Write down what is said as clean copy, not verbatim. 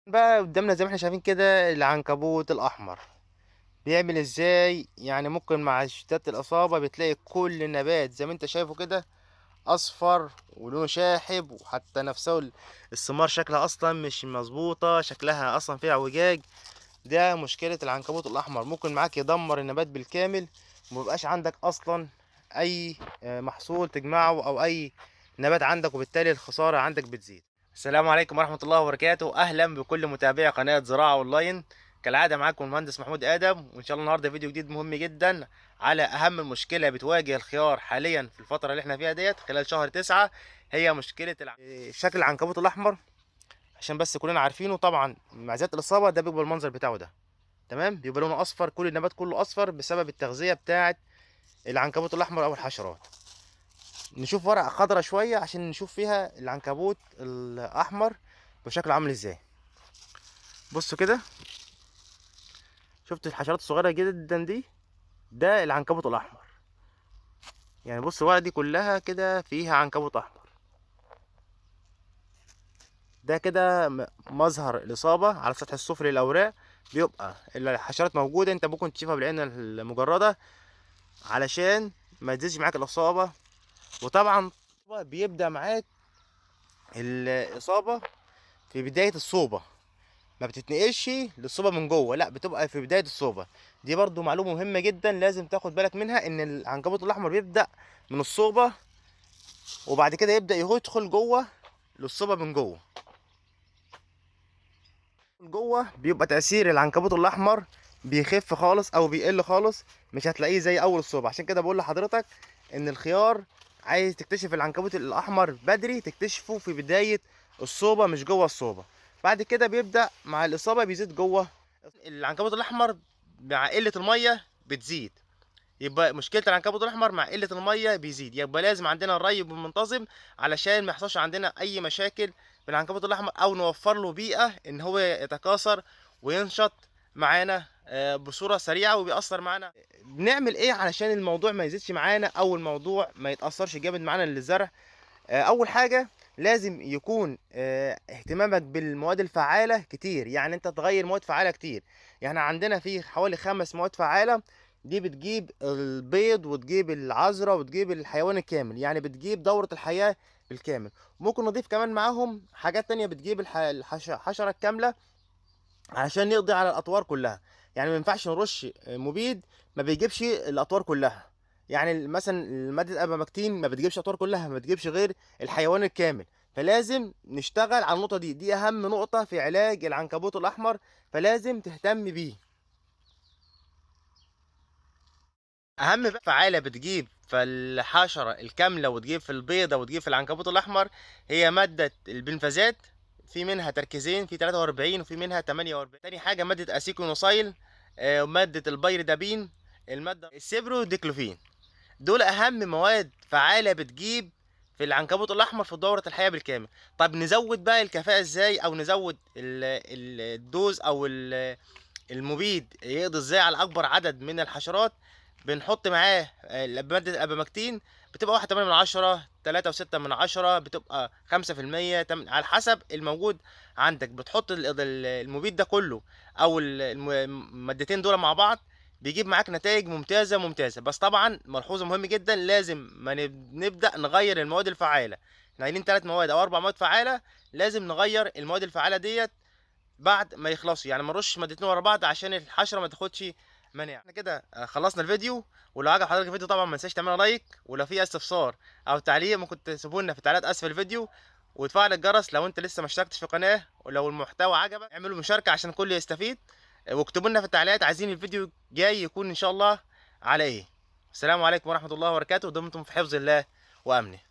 بقى قدامنا زي ما احنا شايفين كده العنكبوت الاحمر بيعمل ازاي. يعني ممكن مع شتات الاصابه بتلاقي كل النبات زي ما انت شايفه كده اصفر ولونه شاحب، وحتى نفسه الثمار شكلها اصلا مش مظبوطه، شكلها اصلا فيها اعوجاج. ده مشكله العنكبوت الاحمر، ممكن معاك يدمر النبات بالكامل ومبقاش عندك اصلا اي محصول تجمعه او اي نبات عندك، وبالتالي الخساره عندك بتزيد. السلام عليكم ورحمة الله وبركاته، أهلا بكل متابعي قناة زراعة أونلاين. كالعادة معاكم المهندس محمود آدم، وإن شاء الله النهاردة فيديو جديد مهم جدا على أهم المشكلة بتواجه الخيار حاليا في الفترة اللي احنا فيها ديت خلال شهر 9. هي مشكلة شكل العنكبوت الأحمر. عشان بس كلنا عارفينه طبعا مع ذات الإصابة ده بيبقى المنظر بتاعه ده، تمام، بيبقى لونه أصفر، كل النبات كله أصفر بسبب التغذية بتاعة العنكبوت الأحمر أو الحشرات. نشوف ورقة خضرا شوية عشان نشوف فيها العنكبوت الأحمر بشكل عامل ازاي. بصوا كده، شفت الحشرات الصغيرة جدا دي؟ ده العنكبوت الأحمر. يعني بص الورقة دي كلها كده فيها عنكبوت أحمر. ده كده مظهر الإصابة على السطح السفلي للأوراق. بيبقى الحشرات موجودة، انت ممكن تشوفها بالعين المجردة علشان ما تزيدش معاك الإصابة. وطبعا بيبدأ معاك الإصابة في بداية الصوبة، ما بتتنقلش للصوبة من جوه، لا بتبقى في بداية الصوبة. دي برضو معلومة مهمة جدا لازم تاخد بالك منها، ان العنكبوت الاحمر بيبدأ من الصوبة وبعد كده يبدأ يدخل جوه للصوبة من جوه. جوه بيبقى تأثير العنكبوت الاحمر بيخف خالص او بيقل خالص، مش هتلاقيه زي اول الصوبة. عشان كده بقول لحضرتك ان الخيار عايز تكتشف العنكبوت الاحمر بدري، تكتشفه في بداية الصوبة مش جوه الصوبة. بعد كده بيبدأ مع الإصابة بيزيد جوه. العنكبوت الأحمر مع قلة المية بتزيد، يبقى مشكلة العنكبوت الأحمر مع قلة المية بيزيد. يبقى لازم عندنا الري منتظم علشان ما يحصلش عندنا أي مشاكل بالعنكبوت الأحمر، أو نوفر له بيئة إن هو يتكاثر وينشط معانا بصورة سريعة وبيأثر معانا. بنعمل إيه علشان الموضوع ما يزيدش معانا أو الموضوع ما يتأثرش جامد معانا للزرع؟ اول حاجه لازم يكون اهتمامك بالمواد الفعاله كتير، يعني انت تغير مواد فعاله كتير. يعني عندنا في حوالي 5 مواد فعاله، دي بتجيب البيض وتجيب العذراء وتجيب الحيوان الكامل، يعني بتجيب دورة الحياة بالكامل. ممكن نضيف كمان معاهم حاجات تانية بتجيب الحشرة الكاملة علشان نقضي على الاطوار كلها. يعني ما ينفعش نرش مبيد ما بيجيبش الاطوار كلها. يعني مثلا ماده الابامكتين ما بتجيبش الاطوار كلها، ما بتجيبش غير الحيوان الكامل. فلازم نشتغل على النقطه دي اهم نقطه في علاج العنكبوت الاحمر، فلازم تهتم بيه. اهم فعاله بتجيب في الحشره الكامله وتجيب في البيضه وتجيب في العنكبوت الاحمر هي ماده البنفازات. في منها تركيزين، في 43 وفي منها 48. تاني حاجه ماده اسيكونوسايل، وماده البيردابين، الماده السيبرو ديكلوفين. دول اهم مواد فعاله بتجيب في العنكبوت الاحمر في دوره الحياه بالكامل. طب نزود بقى الكفاءه ازاي، او نزود الدوز او المبيد يقضي ازاي على اكبر عدد من الحشرات؟ بنحط معاه مادة الابامكتين، بتبقى 1.8 من 10، 3.6 من 10، بتبقى 5%، على حسب الموجود عندك. بتحط المبيد ده كله او المادتين دول مع بعض، بيجيب معاك نتائج ممتازة ممتازة. بس طبعا ملحوظة مهمة جدا، لازم ما نبدأ نغير المواد الفعالة. احنا قايلين 3 مواد او 4 مواد فعالة، لازم نغير المواد الفعالة ديت بعد ما يخلصوا. يعني ما نرش مادتين ورا بعض عشان الحشره ما تاخدش مناعه. احنا كده خلصنا الفيديو. ولو عجب حضرتك الفيديو طبعا ما تنساش تعملوا لايك، ولو في استفسار او تعليق ممكن تسيبوا لنا في التعليقات اسفل الفيديو، وتفعل الجرس لو انت لسه ما اشتركتش في القناه. ولو المحتوى عجبك اعملوا مشاركه عشان الكل يستفيد، واكتبوا لنا في التعليقات عايزين الفيديو جاي يكون ان شاء الله على ايه. السلام عليكم ورحمه الله وبركاته، ودمتم في حفظ الله وامنه.